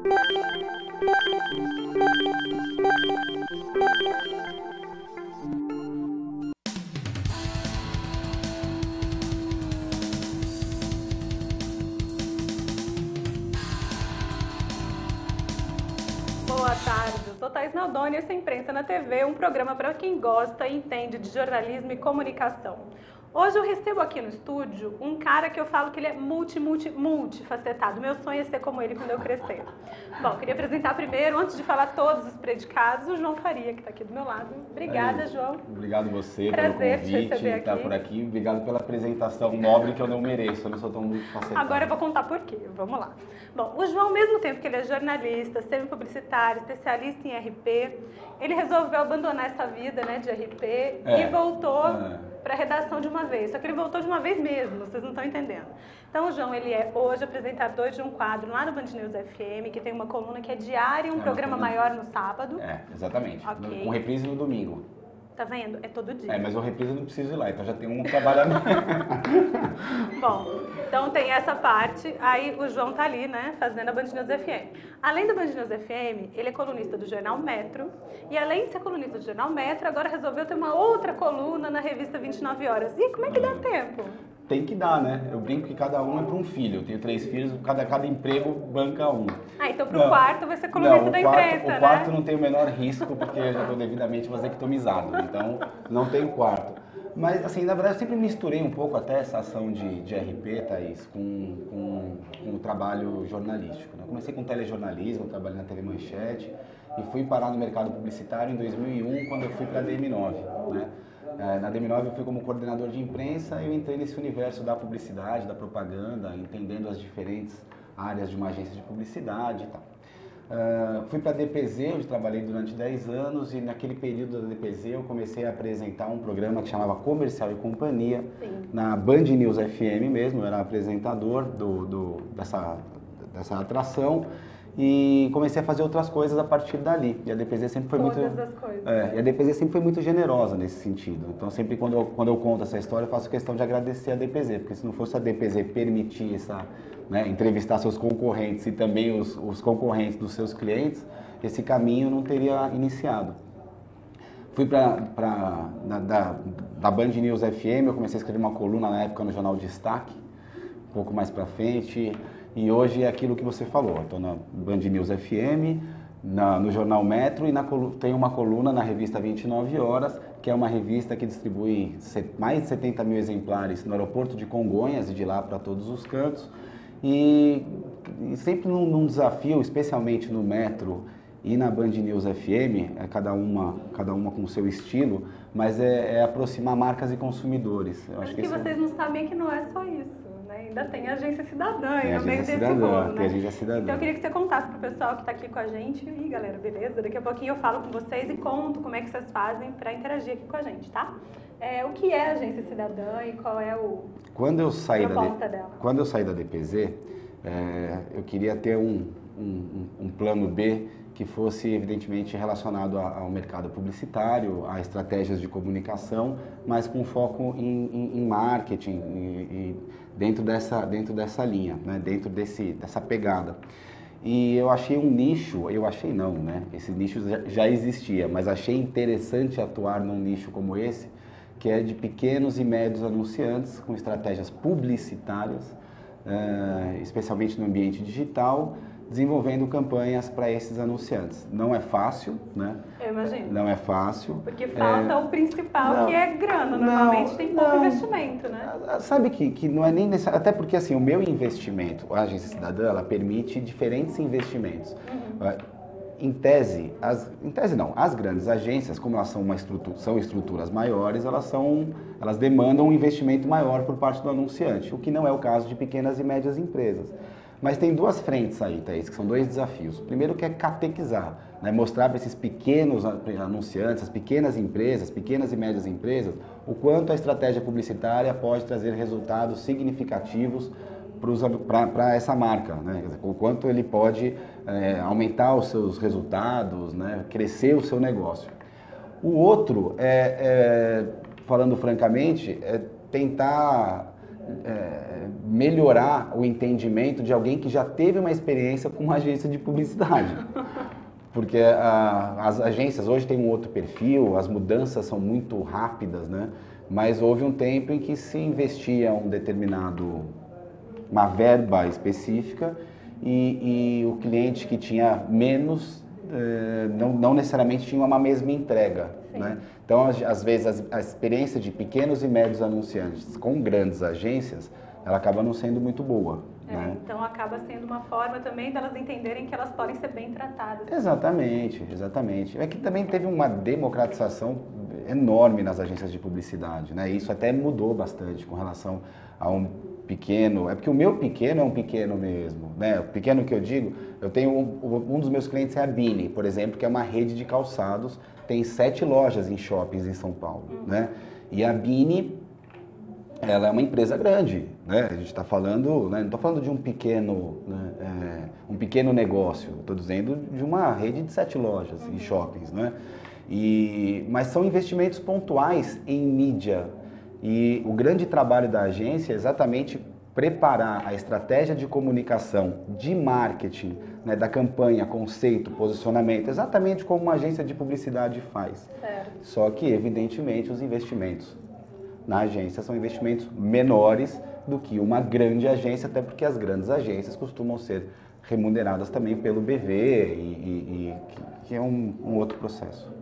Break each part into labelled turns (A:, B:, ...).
A: Boa tarde, eu sou Thaís Naldoni e esse é Imprensa na TV, um programa para quem gosta e entende de jornalismo e comunicação. Hoje eu recebo aqui no estúdio um cara que eu falo que ele é multifacetado. Meu sonho é ser como ele quando eu crescer. Bom, eu queria apresentar primeiro, antes de falar todos os predicados, o João Faria, que está aqui do meu lado. Obrigada, João.
B: Obrigado você
A: Prazer
B: pelo convite,
A: te
B: estar por aqui. Obrigado pela apresentação nobre que eu não mereço, eu não sou tão multifacetado.
A: Agora eu vou contar por quê, vamos lá. Bom, o João, ao mesmo tempo que ele é jornalista, semi-publicitário, especialista em RP, ele resolveu abandonar essa vida, né, de RP e voltou para a redação de uma vez. Só que ele voltou de uma vez mesmo, vocês não estão entendendo. Então o João, ele é hoje apresentador de um quadro lá no Band News FM, que tem uma coluna que é diária e um programa maior no sábado.
B: Exatamente.
A: Okay.
B: Com reprise no domingo.
A: Tá vendo? É todo dia.
B: Mas o reprise eu não preciso ir lá, então já tem um trabalhando.
A: Bom, então tem essa parte, aí o João tá ali, né, fazendo a Band News FM. Além da Band News FM, ele é colunista do Jornal Metro, e além de ser colunista do Jornal Metro, agora resolveu ter uma outra coluna na revista 29 Horas. E como é que dá tempo?
B: Tem que dar, né? Eu brinco que cada um é para um filho. Eu tenho 3 filhos, cada emprego banca um.
A: Ah, então pro quarto vai ser colunista da imprensa, né?
B: O quarto não tem o menor risco, porque eu já estou devidamente vasectomizado, então não tem quarto. Mas, assim, na verdade, eu sempre misturei um pouco até essa ação de RP, Thaís, com o trabalho jornalístico. Eu comecei com telejornalismo, trabalhei na TV Manchete e fui parar no mercado publicitário em 2001, quando eu fui para a DM9, né? Na DM9 eu fui como coordenador de imprensa e eu entrei nesse universo da publicidade, da propaganda, entendendo as diferentes áreas de uma agência de publicidade e tal. Fui para a DPZ, onde trabalhei durante 10 anos e naquele período da DPZ eu comecei a apresentar um programa que chamava Comercial e Companhia, na Band News FM mesmo, eu era apresentador dessa atração. E comecei a fazer outras coisas a partir dali. E a DPZ sempre foi e a DPZ sempre foi muito generosa nesse sentido. Então sempre quando eu conto essa história, eu faço questão de agradecer a DPZ, porque se não fosse a DPZ permitir entrevistar seus concorrentes e também os concorrentes dos seus clientes, esse caminho não teria iniciado. Fui da Band News FM, eu comecei a escrever uma coluna na época no Jornal Destaque, um pouco mais pra frente. E hoje é aquilo que você falou, estou na Band News FM, no Jornal Metro e tem uma coluna na revista 29 Horas, que é uma revista que distribui mais de 70 mil exemplares no aeroporto de Congonhas e de lá para todos os cantos. E sempre num desafio, especialmente no Metro e na Band News FM, cada uma com o seu estilo, mas é aproximar marcas e consumidores. Eu acho que
A: vocês não sabem que não é só isso. Ainda tem a Agência Cidadã no meio desse
B: bolo,
A: né?
B: Tem a Agência Cidadã.
A: Então eu queria que você contasse pro pessoal que está aqui com a gente. Ih, galera, beleza? Daqui a pouquinho eu falo com vocês e conto como é que vocês fazem para interagir aqui com a gente, tá? O que é a Agência Cidadã e qual é a proposta dela?
B: Quando eu saí da DPZ, eu queria ter um plano B que fosse evidentemente relacionado ao mercado publicitário, a estratégias de comunicação, mas com foco em marketing e dentro dessa linha, né? Dentro dessa pegada. E eu achei um nicho, né? Esse nicho já existia, mas achei interessante atuar num nicho como esse, que é de pequenos e médios anunciantes com estratégias publicitárias, especialmente no ambiente digital, desenvolvendo campanhas para esses anunciantes. Não é fácil, né?
A: Eu imagino.
B: Não é fácil.
A: Porque falta o principal, que é grana. Normalmente tem pouco investimento, né?
B: Sabe que não é nem necessário, até porque assim, o meu investimento, a Agência Cidadã, ela permite diferentes investimentos. Em tese não, as grandes agências, como elas são estruturas maiores, elas demandam um investimento maior por parte do anunciante, o que não é o caso de pequenas e médias empresas. Mas tem duas frentes aí, Thaís, que são dois desafios. O primeiro que é catequizar, né? Mostrar para esses pequenos anunciantes, as pequenas empresas, pequenas e médias empresas, o quanto a estratégia publicitária pode trazer resultados significativos para essa marca, né? O quanto ele pode aumentar os seus resultados, né? Crescer o seu negócio. O outro, falando francamente, é tentar melhorar o entendimento de alguém que já teve uma experiência com uma agência de publicidade. Porque as agências hoje têm um outro perfil, as mudanças são muito rápidas, né? Mas houve um tempo em que se investia uma verba específica e o cliente que tinha menos não necessariamente tinha uma mesma entrega, né? Então, às vezes, a experiência de pequenos e médios anunciantes com grandes agências, ela acaba não sendo muito boa. Né?
A: Então, acaba sendo uma forma também delas entenderem que elas podem ser bem tratadas.
B: Exatamente, exatamente. É que também teve uma democratização enorme nas agências de publicidade, né? Isso até mudou bastante com relação a um pequeno, é porque o meu pequeno é um pequeno mesmo, né? O pequeno que eu digo, eu tenho um dos meus clientes é a Bini, por exemplo, que é uma rede de calçados, tem 7 lojas em shoppings em São Paulo, né? E a Bini, ela é uma empresa grande, né? A gente está falando, né? Não estou falando de um pequeno, né? Um pequeno negócio, estou dizendo de uma rede de 7 lojas em shoppings, né? Mas são investimentos pontuais em mídia. E o grande trabalho da agência é exatamente preparar a estratégia de comunicação, de marketing, né, da campanha, conceito, posicionamento, exatamente como uma agência de publicidade faz.
A: Certo.
B: Só que, evidentemente, os investimentos na agência são investimentos menores do que uma grande agência, até porque as grandes agências costumam ser remuneradas também pelo BV, que é um outro processo.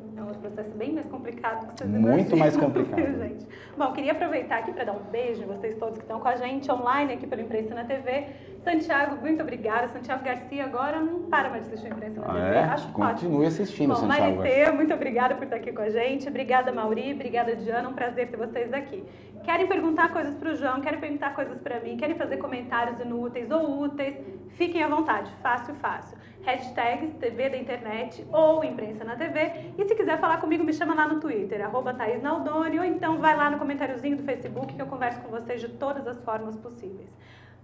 A: Processo bem mais complicado que vocês
B: Muito mais complicado.
A: Gente. Bom, queria aproveitar aqui para dar um beijo em vocês todos que estão com a gente online aqui pelo Imprensa na TV. Santiago, muito obrigada. Santiago Garcia agora não para mais de assistir o Imprensa na TV. Acho
B: Continue assistindo, Santiago.
A: Maritê, muito obrigada por estar aqui com a gente. Obrigada, Mauri. Obrigada, Diana. Um prazer ter vocês aqui. Querem perguntar coisas para o João, querem perguntar coisas para mim, querem fazer comentários inúteis ou úteis, fiquem à vontade. Fácil, fácil. Hashtags TV da Internet ou Imprensa na TV. E se quiser falar comigo, me chama lá no Twitter, @ThaísNaldoni, ou então vai lá no comentáriozinho do Facebook que eu converso com vocês de todas as formas possíveis.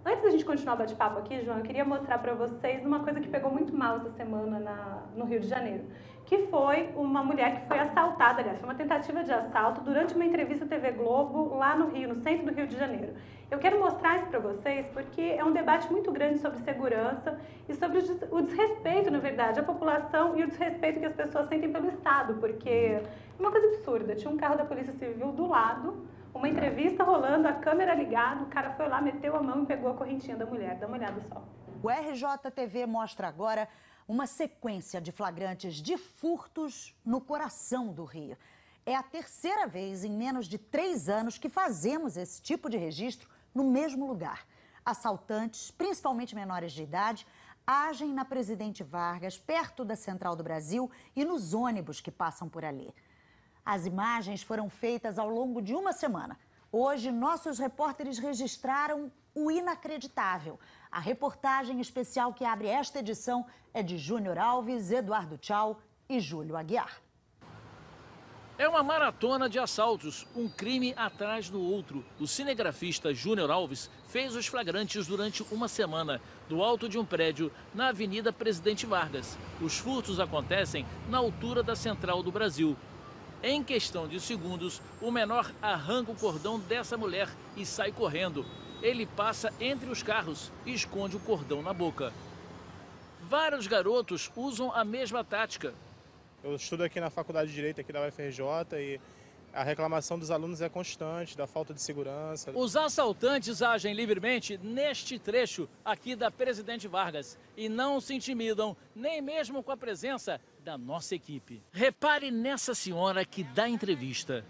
A: Antes da gente continuar o bate-papo aqui, João, eu queria mostrar para vocês uma coisa que pegou muito mal essa semana no Rio de Janeiro, que foi uma mulher que foi assaltada, aliás, foi uma tentativa de assalto durante uma entrevista TV Globo lá no Rio, no centro do Rio de Janeiro. Eu quero mostrar isso para vocês porque é um debate muito grande sobre segurança e sobre o desrespeito, na verdade, à população e o desrespeito que as pessoas sentem pelo Estado, porque é uma coisa absurda. Tinha um carro da Polícia Civil do lado, uma entrevista rolando, a câmera ligada, o cara foi lá, meteu a mão e pegou a correntinha da mulher. Dá uma olhada só.
C: O RJTV mostra agora uma sequência de flagrantes de furtos no coração do Rio. É a terceira vez em menos de 3 anos que fazemos esse tipo de registro no mesmo lugar. Assaltantes, principalmente menores de idade, agem na Presidente Vargas, perto da Central do Brasil e nos ônibus que passam por ali. As imagens foram feitas ao longo de uma semana. Hoje, nossos repórteres registraram o inacreditável. A reportagem especial que abre esta edição é de Júnior Alves, Eduardo Tchau e Júlio Aguiar.
D: É uma maratona de assaltos, um crime atrás do outro. O cinegrafista Júnior Alves fez os flagrantes durante uma semana, do alto de um prédio na Avenida Presidente Vargas. Os furtos acontecem na altura da Central do Brasil. Em questão de segundos, o menor arranca o cordão dessa mulher e sai correndo. Ele passa entre os carros e esconde o cordão na boca. Vários garotos usam a mesma tática.
E: Eu estudo aqui na Faculdade de Direito aqui da UFRJ e a reclamação dos alunos é constante, da falta de segurança.
D: Os assaltantes agem livremente neste trecho aqui da Presidente Vargas e não se intimidam, nem mesmo com a presença da nossa equipe. Repare nessa senhora que dá entrevista.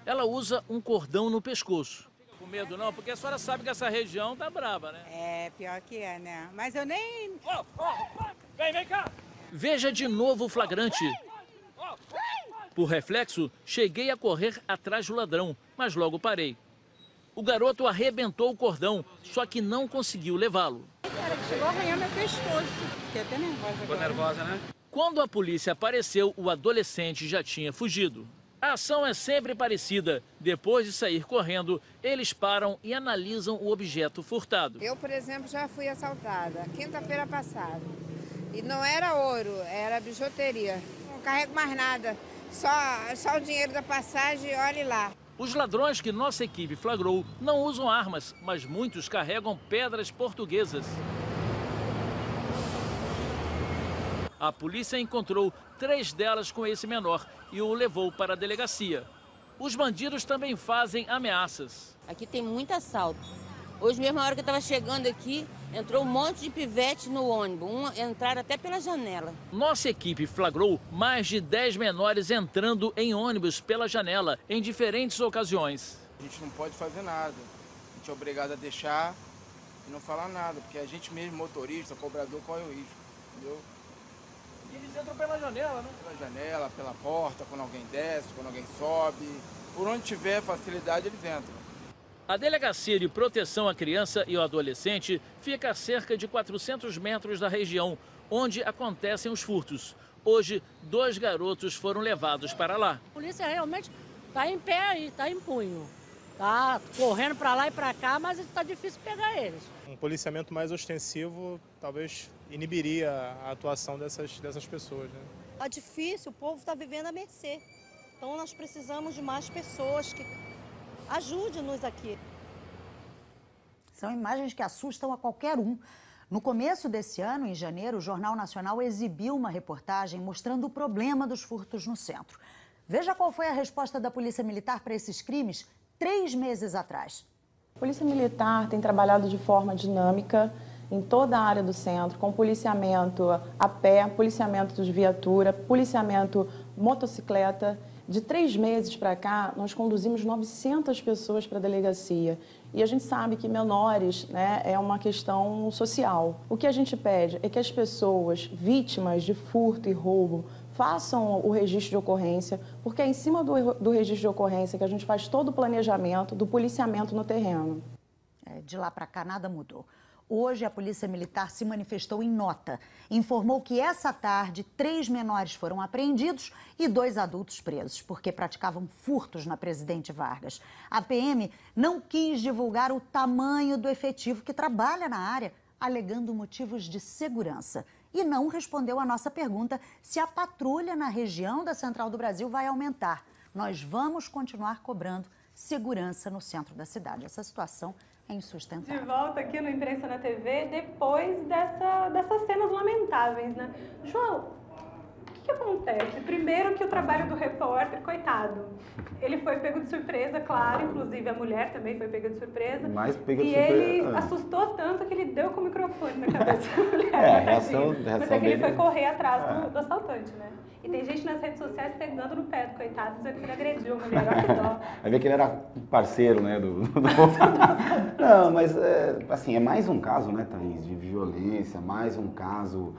D: Ela usa um cordão no pescoço. Com medo não? Porque a senhora sabe que essa região tá brava, né?
F: É, pior que é, né? Mas eu nem...
D: Vem cá! Veja de novo o flagrante. Por reflexo, cheguei a correr atrás do ladrão, mas logo parei. O garoto arrebentou o cordão, só que não conseguiu levá-lo.
F: Cara, chegou a arranhar meu pescoço. Fiquei até nervosa agora.
D: Ficou nervosa, né? Quando a polícia apareceu, o adolescente já tinha fugido. A ação é sempre parecida. Depois de sair correndo, eles param e analisam o objeto furtado.
F: Eu, por exemplo, já fui assaltada quinta-feira passada. E não era ouro, era bijuteria. Não carrego mais nada. Só o dinheiro da passagem, olhe lá.
D: Os ladrões que nossa equipe flagrou não usam armas, mas muitos carregam pedras portuguesas. A polícia encontrou 3 delas com esse menor e o levou para a delegacia. Os bandidos também fazem ameaças.
G: Aqui tem muito assalto. Hoje mesmo, na hora que eu estava chegando aqui, entrou um monte de pivete no ônibus. Entraram até pela janela.
D: Nossa equipe flagrou mais de 10 menores entrando em ônibus pela janela em diferentes ocasiões.
H: A gente não pode fazer nada. A gente é obrigado a deixar e não falar nada, porque a gente mesmo, motorista, cobrador, corre o risco, entendeu?
D: E eles entram pela janela, né?
H: Pela janela, pela porta, quando alguém desce, quando alguém sobe. Por onde tiver facilidade, eles entram.
D: A Delegacia de Proteção à Criança e ao Adolescente fica a cerca de 400 metros da região onde acontecem os furtos. Hoje, 2 garotos foram levados para lá.
I: A polícia realmente está em pé aí, está em punho. Está correndo para lá e para cá, mas está difícil pegar eles.
E: Um policiamento mais ostensivo talvez inibiria a atuação dessas pessoas, né?
J: Está difícil, o povo está vivendo à mercê. Então nós precisamos de mais pessoas que ajude-nos aqui.
C: São imagens que assustam a qualquer um. No começo desse ano, em janeiro, o Jornal Nacional exibiu uma reportagem mostrando o problema dos furtos no centro. Veja qual foi a resposta da Polícia Militar para esses crimes 3 meses atrás.
K: A Polícia Militar tem trabalhado de forma dinâmica em toda a área do centro, com policiamento a pé, policiamento de viatura, policiamento motocicleta. De 3 meses para cá, nós conduzimos 900 pessoas para a delegacia. E a gente sabe que menores, né, é uma questão social. O que a gente pede é que as pessoas vítimas de furto e roubo façam o registro de ocorrência, porque é em cima do registro de ocorrência que a gente faz todo o planejamento do policiamento no terreno.
C: De lá para cá, nada mudou. Hoje, a Polícia Militar se manifestou em nota. Informou que essa tarde 3 menores foram apreendidos e 2 adultos presos, porque praticavam furtos na Presidente Vargas. A PM não quis divulgar o tamanho do efetivo que trabalha na área, alegando motivos de segurança. E não respondeu a nossa pergunta se a patrulha na região da Central do Brasil vai aumentar. Nós vamos continuar cobrando segurança no centro da cidade. Essa situação é insustentável.
A: De volta aqui no Imprensa na TV, depois dessas cenas lamentáveis, né? João, o que acontece? Primeiro que o trabalho do repórter, coitado, ele foi pego de surpresa, claro, inclusive a mulher também foi pega de surpresa.
B: Mas pega de
A: surpresa. E ele
B: é.
A: assustou tanto que ele deu com o microfone na cabeça da mulher.
B: A reação
A: porque
B: dele...
A: ele foi correr atrás do assaltante, né? E tem gente nas redes sociais pegando no pé do coitado, dizendo que ele agrediu a mulher, olha que dó.
B: Vai ver que ele era parceiro, né, Não, mas, assim, é mais um caso, né, Thaís, de violência, mais um caso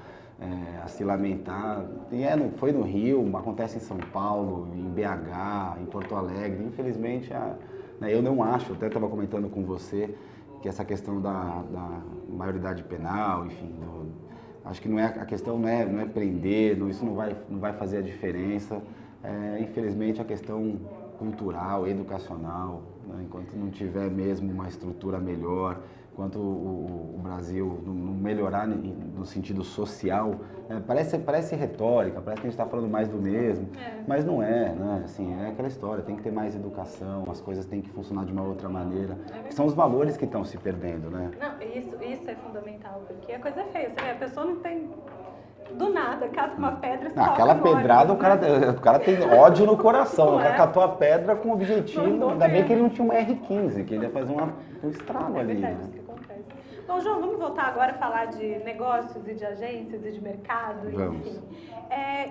B: a se lamentar. E foi no Rio, acontece em São Paulo, em BH, em Porto Alegre. Infelizmente, eu não acho, até estava comentando com você, que essa questão da maioridade penal, enfim, acho que a questão não é prender, isso não vai fazer a diferença. Infelizmente, a questão cultural, educacional, né, enquanto não tiver mesmo uma estrutura melhor, enquanto o Brasil não melhorar no sentido social, parece retórica, parece que a gente está falando mais do mesmo, mas não é, né? Assim, é aquela história, tem que ter mais educação, as coisas têm que funcionar de uma outra maneira, são os valores que estão se perdendo, né?
A: Não, isso é fundamental, porque a coisa é feia, você vê, a pessoa não tem... Do nada, cata uma pedra e
B: não, aquela pedrada, o cara tem ódio no coração. O cara catou a pedra com o objetivo. Ainda bem que ele não tinha uma R15, que ele ia fazer um estrago ali.
A: Verdade, né? Isso que acontece. Bom, João, vamos voltar agora a falar de negócios e de agências e de mercado.
B: Vamos.
A: Enfim.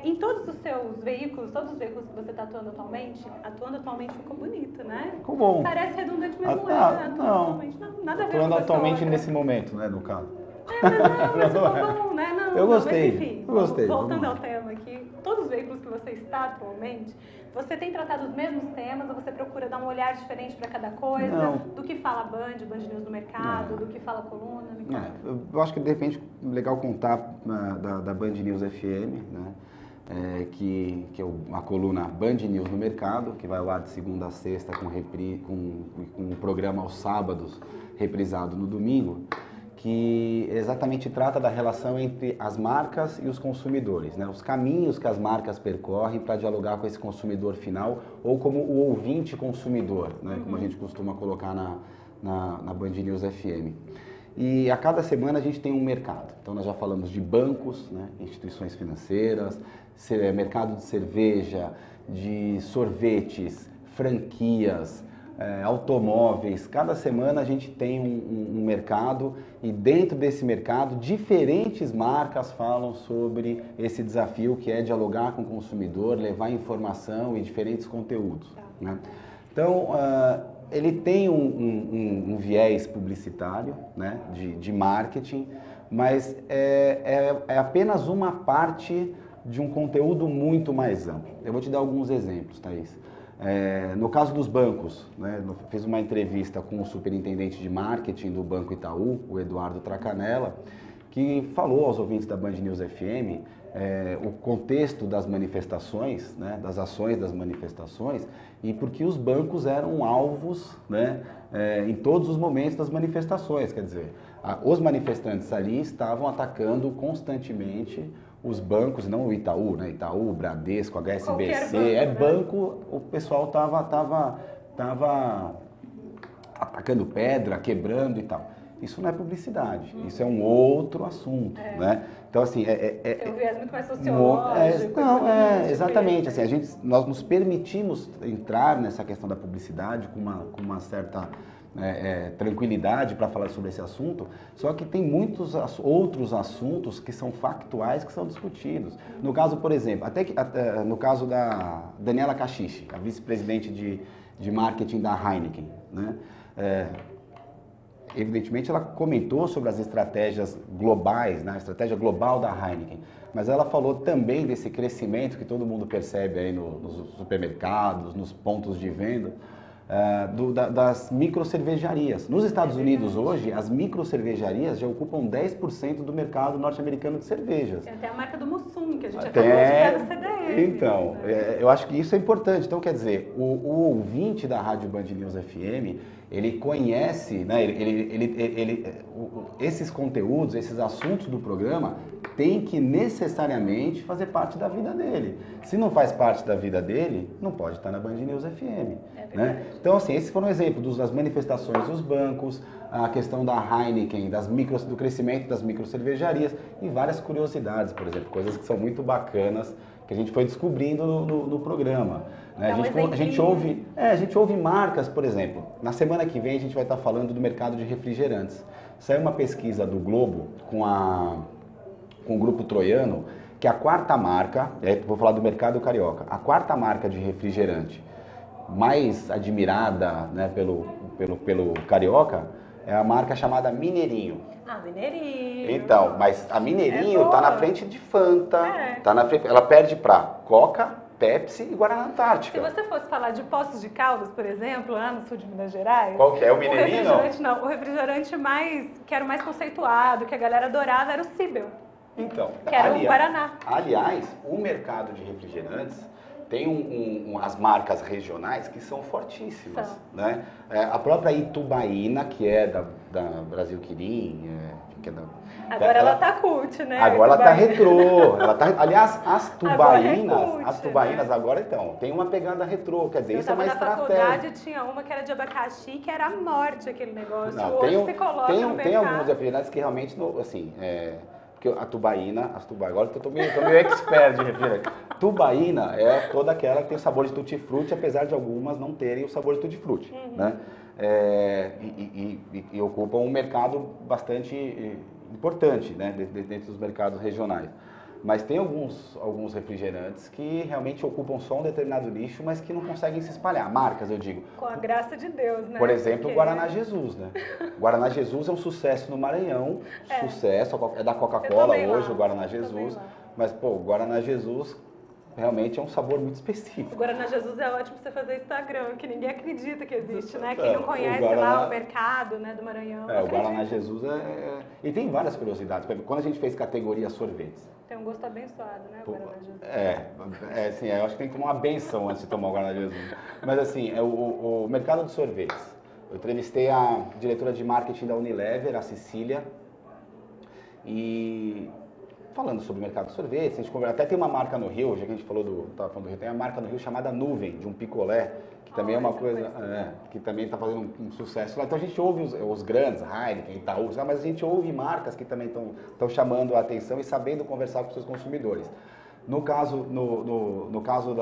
A: Em todos os seus veículos, todos os veículos que você está atuando atualmente ficou bonito, né?
B: Ficou bom.
A: Parece redundante, mas não é.
B: Não.
A: Nada a ver
B: atuando
A: com
B: atualmente nesse momento, né, no caso.
A: Mas ficou bom, né?
B: Eu gostei.
A: Mas, enfim, voltando ao tema aqui, todos os veículos que você está atualmente, você tem tratado os mesmos temas ou você procura dar um olhar diferente para cada coisa?
B: Não.
A: Do que fala a Band News no mercado, do que fala a coluna?
B: Eu acho que de repente é legal contar da Band News FM, né? Que é a coluna Band News no mercado, que vai ao ar de segunda a sexta com um programa aos sábados, reprisado no domingo. que exatamente trata da relação entre as marcas e os consumidores, né? Os caminhos que as marcas percorrem para dialogar com esse consumidor final ou como o ouvinte consumidor, né? Como a gente costuma colocar na Band News FM. E a cada semana a gente tem um mercado. Então nós já falamos de bancos, né? Instituições financeiras, mercado de cerveja, de sorvetes, franquias, automóveis. Cada semana a gente tem um mercado e dentro desse mercado diferentes marcas falam sobre esse desafio que é dialogar com o consumidor, levar informação e diferentes conteúdos, né? Então, ele tem um viés publicitário, né, de marketing, mas é apenas uma parte de um conteúdo muito mais amplo. Eu vou te dar alguns exemplos, Thaís. No caso dos bancos, né, fiz uma entrevista com o superintendente de marketing do Banco Itaú, o Eduardo Tracanella, que falou aos ouvintes da Band News FM o contexto das manifestações, né, das ações das manifestações e porque os bancos eram alvos, né, em todos os momentos das manifestações. Quer dizer, os manifestantes ali estavam atacando constantemente os bancos, não o Itaú, né? Itaú, Bradesco, HSBC, banco, o pessoal estava atacando pedra, quebrando e tal. Isso não é publicidade, isso é um outro assunto, né? Então, assim...
A: Tem um viés muito mais sociológico.
B: Exatamente. Assim, nós nos permitimos entrar nessa questão da publicidade com uma certa... tranquilidade para falar sobre esse assunto, só que tem muitos outros assuntos que são factuais que são discutidos. No caso, por exemplo, no caso da Daniela Cachiche, a vice-presidente de marketing da Heineken, né? Evidentemente ela comentou sobre as estratégias globais, né? A estratégia global da Heineken, mas ela falou também desse crescimento que todo mundo percebe aí nos supermercados, nos pontos de venda, das microcervejarias. Nos Estados Unidos hoje, as microcervejarias já ocupam 10% do mercado norte-americano de cervejas.
A: Tem até a marca do Mussum, que a gente acabou de ver no CDF.
B: Então, eu acho que isso é importante. Então, quer dizer, o ouvinte da Rádio Band News FM, ele conhece, né, esses conteúdos, esses assuntos do programa, tem que necessariamente fazer parte da vida dele. Se não faz parte da vida dele, não pode estar na Band News FM. Né? Então, assim, esses foram exemplos das manifestações dos bancos, a questão da Heineken, do crescimento das microcervejarias e várias curiosidades, por exemplo, coisas que são muito bacanas que a gente foi descobrindo no programa. Né? A gente ouve marcas, por exemplo, na semana que vem a gente vai estar falando do mercado de refrigerantes. Saiu uma pesquisa do Globo com o Grupo Troiano, que a quarta marca, vou falar do mercado carioca, a quarta marca de refrigerante mais admirada, né, pelo carioca é a marca chamada Mineirinho.
A: Mineirinho.
B: Então, mas a Mineirinho está na frente de Fanta, tá na frente, ela perde para Coca, Pepsi e Guaraná Antártica.
A: Se você fosse falar de Poços de Caldas, por exemplo, lá no sul de Minas Gerais...
B: Qual que é? O Mineirinho?
A: O refrigerante que era o mais conceituado, que a galera adorava, era o Cibel.
B: Então,
A: que era o Guaraná.
B: Aliás, o mercado de refrigerantes tem as marcas regionais que são fortíssimas. Né? A própria Itubaína, que é da Brasil Quirim,
A: agora ela tá cult, né?
B: Agora ela tá retrô. Aliás, as tubainas agora então, tem uma pegada retrô, quer dizer, isso é uma estratégia.
A: Na faculdade tinha uma que era de abacaxi, que era a morte aquele negócio. Hoje você coloca no mercado.
B: Tem alguns refrigerantes que realmente, assim, porque a tubaína, agora eu tô meio expert de refrigerante. Tubaína é toda aquela que tem o sabor de tutti-frutti, apesar de algumas não terem o sabor de tutti-frutti, né? E ocupam um mercado bastante importante, né, dentro dos mercados regionais. Mas tem alguns refrigerantes que realmente ocupam só um determinado nicho, mas que não conseguem se espalhar. Marcas, eu digo.
A: Com a graça de Deus, né?
B: Por exemplo, o Guaraná Jesus, né? O Guaraná Jesus é um sucesso no Maranhão, sucesso, é da Coca-Cola hoje, o Guaraná Jesus. Mas, pô, o Guaraná Jesus realmente é um sabor muito específico.
A: O Guaraná Jesus é ótimo pra você fazer Instagram, que ninguém acredita que existe, né? Quem não conhece lá o mercado, né, do Maranhão.
B: O Guaraná Jesus E tem várias curiosidades. Quando a gente fez categoria sorvetes.
A: Tem um gosto abençoado, né, o Guaraná Jesus?
B: Assim, eu acho que tem que tomar uma benção antes de tomar o Guaraná Jesus. Mas assim, o mercado de sorvetes. Eu entrevistei a diretora de marketing da Unilever, a Cecília, E falando sobre o mercado de sorvetes, a gente até tem uma marca no Rio, já que a gente estava falando do Rio, tem uma marca no Rio chamada Nuvem, de um picolé, que também é uma coisa, que também está fazendo um sucesso lá. Então a gente ouve os grandes, Heineken, Itaú, mas a gente ouve marcas que também estão chamando a atenção e sabendo conversar com os seus consumidores. No caso, no caso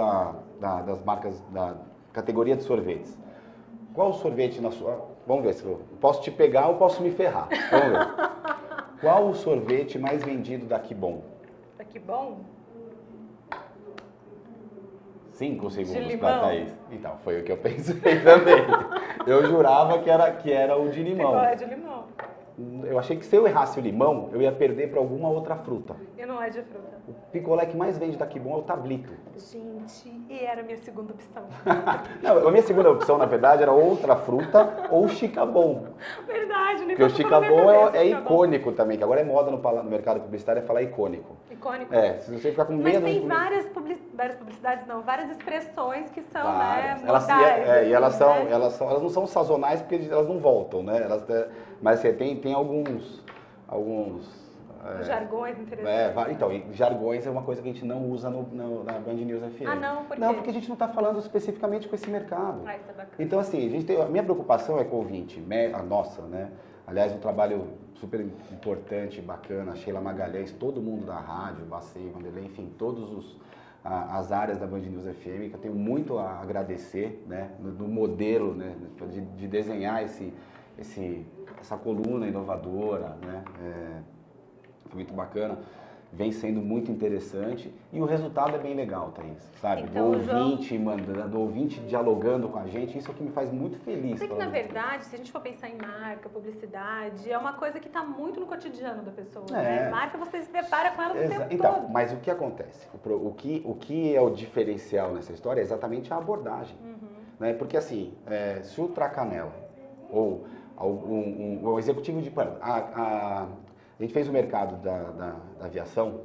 B: das marcas da categoria de sorvetes, qual o sorvete na sua... Vamos ver se eu posso te pegar ou posso me ferrar. Vamos ver. Qual o sorvete mais vendido da Que Bom?
A: Da Que Bom?
B: 5 segundos para Thaís. Então, foi o que eu pensei também. Eu jurava que era o de limão.
A: Picolé de limão.
B: Eu achei que se eu errasse o limão, eu ia perder para alguma outra fruta.
A: E não é de fruta.
B: O picolé que mais vende da Que Bom é o tablito.
A: Gente, e era a minha segunda opção.
B: Não, a minha segunda opção, na verdade, era outra fruta ou Chicabon.
A: Verdade, nem
B: porque o Chicabon é icônico também, que agora é moda no mercado publicitário é falar icônico.
A: Icônico?
B: É, se você ficar com medo...
A: Mas tem várias publicidades, não, várias expressões que são,
B: várias.
A: né, modais.
B: E elas não são sazonais porque elas não voltam, né? Mas você tem alguns
A: jargões interessantes.
B: Então, jargões é uma coisa que a gente não usa na Band News FM.
A: Ah, não? Por quê?
B: Não, porque a gente não está falando especificamente com esse mercado.
A: Ah, isso é bacana.
B: Então, assim, a minha preocupação é com o ouvinte, a nossa, né? Aliás, um trabalho super importante, bacana, a Sheila Magalhães, todo mundo da rádio, Bacei, Vanderlei, enfim, todas as áreas da Band News FM, que eu tenho muito a agradecer, né? No modelo, né? De desenhar essa coluna inovadora, né? Foi muito bacana, vem sendo muito interessante e o resultado é bem legal, Thaís, sabe?
A: Então,
B: do ouvinte dialogando com a gente, isso é o que me faz muito feliz.
A: Sei que, na verdade, se a gente for pensar em marca, publicidade, é uma coisa que está muito no cotidiano da pessoa, né? Marca, você se depara com ela o tempo
B: então,
A: todo.
B: mas o que acontece? O que é o diferencial nessa história é exatamente a abordagem, né? Porque assim, se o Tracanela ou o executivo de... A gente fez o mercado da aviação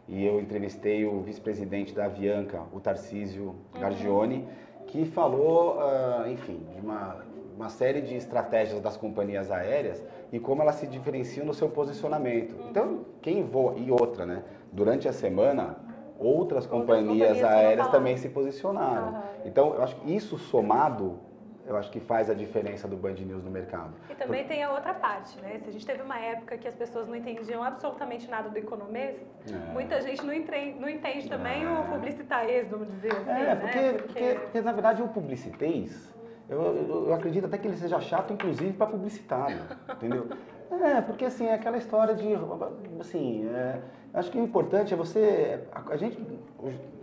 B: e eu entrevistei o vice-presidente da Avianca, o Tarcísio Gargione, que falou, enfim, de uma série de estratégias das companhias aéreas e como elas se diferenciam no seu posicionamento. Então, quem voa... E outra, né? Durante a semana, outras companhias aéreas também se posicionaram. Então, eu acho que isso somado... Eu acho que faz a diferença do Band News no mercado.
A: E também tem a outra parte, né? Se a gente teve uma época que as pessoas não entendiam absolutamente nada do economês, muita gente não entende também o publicitês, vamos dizer assim, né?
B: Porque na verdade o publicitês, eu acredito até que ele seja chato, inclusive para publicitário, entendeu? Porque assim, é aquela história de, assim, acho que o importante é o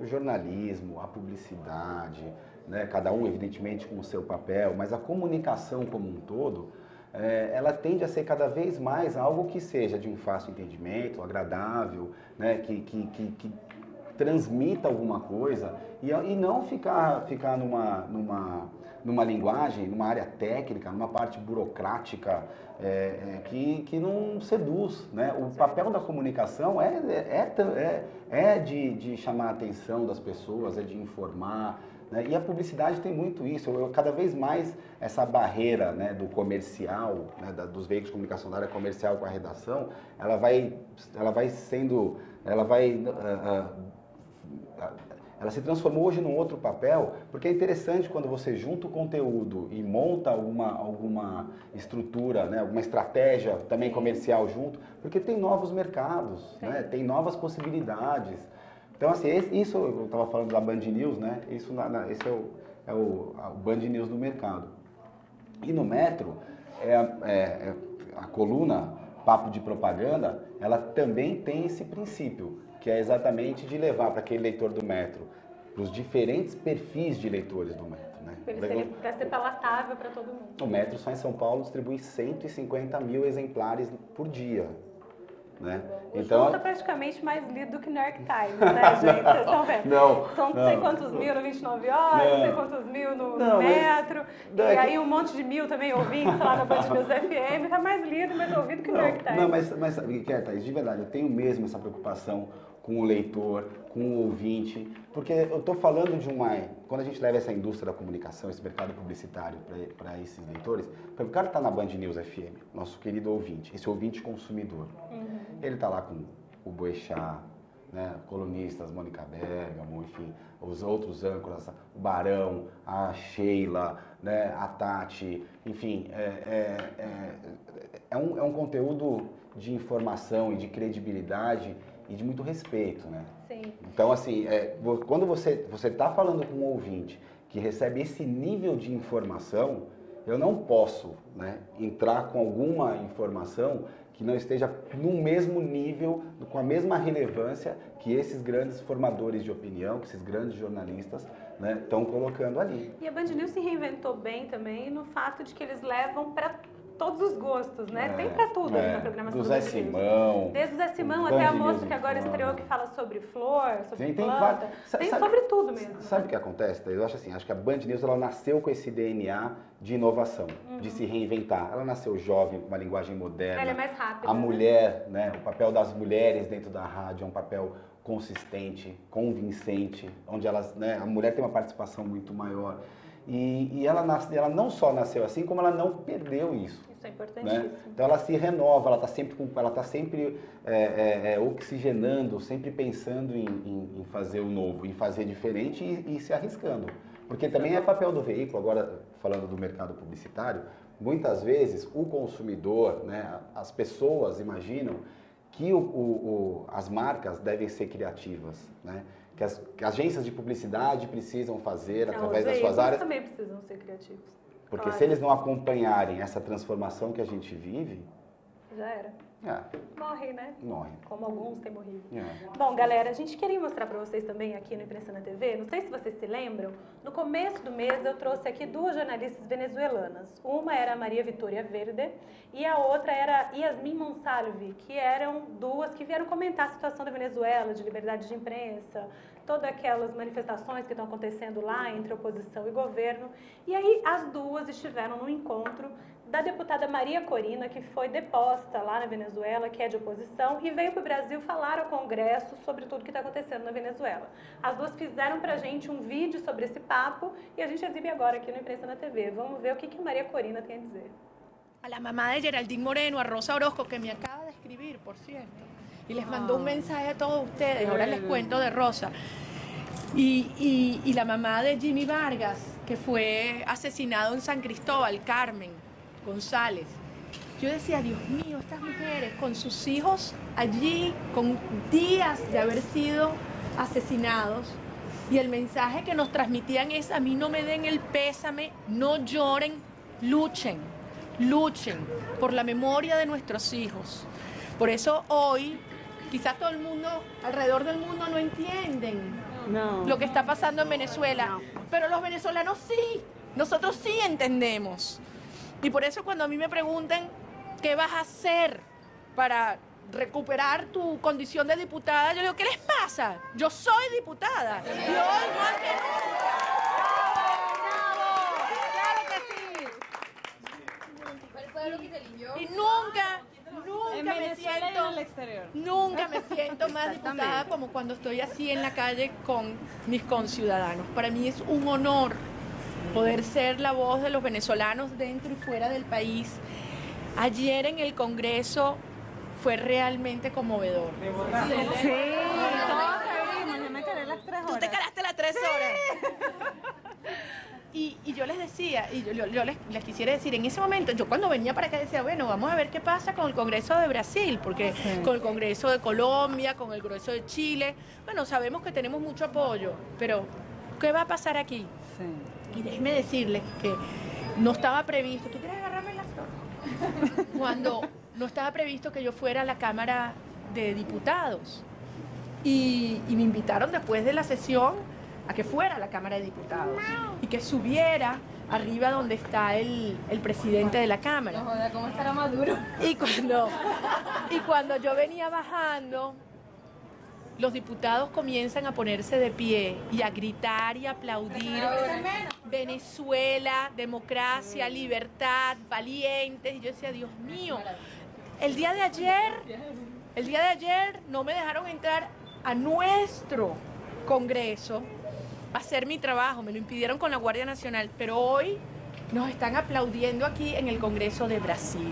B: jornalismo, a publicidade, né, cada um evidentemente com o seu papel, mas a comunicação como um todo, ela tende a ser cada vez mais algo que seja de um fácil entendimento, agradável, né, que transmita alguma coisa e não ficar numa linguagem, numa área técnica, numa parte burocrática que não seduz, né? O papel da comunicação é de chamar a atenção das pessoas, é de informar, né? E a publicidade tem muito isso. Cada vez mais essa barreira, né, do comercial, né, dos veículos de comunicação da área comercial com a redação, ela se transformou hoje num outro papel, porque é interessante quando você junta o conteúdo e monta alguma estrutura, né, alguma estratégia também comercial junto, porque tem novos mercados, né, tem novas possibilidades. Então, assim, isso eu estava falando da Band News, né, esse é o Band News do mercado. E no Metro, a coluna Papo de Propaganda, ela também tem esse princípio, que é exatamente de levar para aquele leitor do Metro, para os diferentes perfis de leitores do Metro, né?
A: Para ser palatável para todo mundo.
B: O Metro só em São Paulo distribui 150 mil exemplares por dia, né?
A: Então está praticamente mais lido do que New York Times, né, gente? Vocês estão vendo? São não sei quantos mil no 29 horas, não sei quantos mil no Metro, e aí um monte de mil também ouvintes lá na Band News FM, está mais lido e mais ouvido que o New York Times.
B: Não, mas sabe o que é, Thaís? De verdade, eu tenho mesmo essa preocupação com o leitor, com o ouvinte, porque eu estou falando de quando a gente leva essa indústria da comunicação, esse mercado publicitário para esses leitores, o cara está na Band News FM, nosso querido ouvinte, esse ouvinte consumidor. ele está lá com o Boechat, né, colunistas, Mônica Bergamo, enfim, os outros âncoras, o Barão, a Sheila, né, a Tati, enfim, é um conteúdo de informação e de credibilidade e de muito respeito, né?
A: Sim.
B: Então, assim, quando você está falando com um ouvinte que recebe esse nível de informação, eu não posso, né, entrar com alguma informação que não esteja no mesmo nível, com a mesma relevância que esses grandes formadores de opinião, que esses grandes jornalistas, né, estão colocando ali.
A: E a Band News se reinventou bem também no fato de que eles levam para todos os gostos, né? Tem para tudo ali na programação
B: do Zé Simão.
A: Desde o Zé Simão até a moça que agora estreou, que fala sobre flor, sobre planta. Tem sobre tudo mesmo.
B: Sabe o que acontece? Eu acho assim, acho que a Band News ela nasceu com esse DNA de inovação, de se reinventar. Ela nasceu jovem, com uma linguagem moderna.
A: Ela é mais rápida.
B: A mulher, né? O papel das mulheres dentro da rádio é um papel consistente, convincente, onde elas, né? A mulher tem uma participação muito maior. E ela não só nasceu assim, como ela não perdeu isso.
A: Isso é importantíssimo.
B: Né? Então ela se renova, ela está sempre oxigenando, sempre pensando em fazer o novo, em fazer diferente e se arriscando. Porque também é papel do veículo, agora falando do mercado publicitário, muitas vezes o consumidor, né, as pessoas imaginam que as marcas devem ser criativas, né? Que as agências de publicidade precisam fazer através das suas áreas.
A: Também precisam ser criativos.
B: Porque claro, se eles não acompanharem essa transformação que a gente vive...
A: Já era. Morre, né?
B: Morre.
A: Como alguns têm morrido. Bom, galera, a gente queria mostrar para vocês também aqui no Imprensa na TV, não sei se vocês se lembram, no começo do mês eu trouxe aqui 2 jornalistas venezuelanas. Uma era a Maria Vitória Verde e a outra era Yasmin Monsalve, que eram 2 que vieram comentar a situação da Venezuela, de liberdade de imprensa, todas aquelas manifestações que estão acontecendo lá entre oposição e governo. E aí as 2 estiveram no encontro da deputada Maria Corina, que foi deposta lá na Venezuela, que é de oposição, e veio para o Brasil falar ao Congresso sobre tudo que está acontecendo na Venezuela. As 2 fizeram para a gente um vídeo sobre esse papo e a gente exibe agora aqui no Imprensa na TV. Vamos ver o que a Maria Corina tem a dizer.
L: A la mamá de Geraldine Moreno, a Rosa Orozco, que me acaba de escribir, por cierto, y les mandó un mensaje a todos ustedes, ahora les cuento de Rosa. Y la mamá de Jimmy Vargas, que fue asesinado en San Cristóbal, Carmen González. Yo decía, Dios mío, estas mujeres con sus hijos allí, con días de haber sido asesinados, y el mensaje que nos transmitían es, a mí no me den el pésame, no lloren, luchen, luchen por la memoria de nuestros hijos. Por eso hoy, quizás todo el mundo, alrededor del mundo no entienden lo que está pasando en Venezuela, pero los venezolanos sí, nosotros sí entendemos. Y por eso cuando a mí me preguntan qué vas a hacer para recuperar tu condición de diputada, yo digo, ¿qué les pasa? Yo soy diputada. Y hoy más que nunca. ¡Claro que sí! Y nunca me siento más diputada como cuando estoy así en la calle con mis conciudadanos. Para mí es un honor poder ser la voz de los venezolanos dentro y fuera del país. Ayer en el Congreso fue realmente conmovedor.
A: Sí, todos sabemos, yo me quedé las 3 horas.
L: Tú te quedaste las 3 horas. Y yo les decía, y yo les quisiera decir, en ese momento, yo cuando venía para acá decía, bueno, vamos a ver qué pasa con el Congreso de Brasil, porque con el Congreso de Colombia, con el Congreso de Chile, bueno, sabemos que tenemos mucho apoyo, pero ¿qué va a pasar aquí? Y déjeme decirles que no estaba previsto, ¿tú quieres agarrarme la flor? Cuando no estaba previsto que yo fuera a la Cámara de Diputados. Y me invitaron después de la sesión a que fuera a la Cámara de Diputados y que subiera arriba donde está el presidente de la Cámara.
M: No joda, ¿cómo estará Maduro?
L: Y cuando yo venía bajando, los diputados comienzan a ponerse de pie y a gritar y a aplaudir. Venezuela, democracia, libertad, valientes. Y yo decía, Dios mío, el día de ayer no me dejaron entrar a nuestro Congreso a hacer mi trabajo, me lo impidieron con la Guardia Nacional, pero hoy nos están aplaudiendo aquí en el Congreso de Brasil.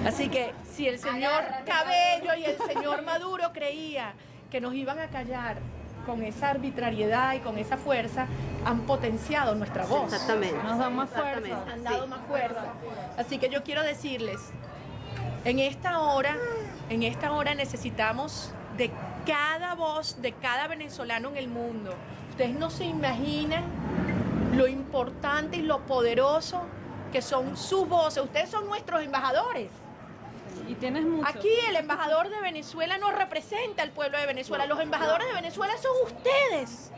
L: Así que si el señor Cabello y el señor Maduro creía que nos iban a callar con esa arbitrariedad y con esa fuerza, han potenciado nuestra voz.
M: Exactamente.
L: Nos dan más fuerza, han dado más fuerza. Así que yo quiero decirles, en esta hora necesitamos de cada voz, de cada venezolano en el mundo. Ustedes no se imaginan lo importante y lo poderoso que son sus voces. Ustedes son nuestros embajadores.
M: Y tienes mucho.
L: Aquí el embajador de Venezuela no representa al pueblo de Venezuela. Los embajadores de Venezuela son ustedes.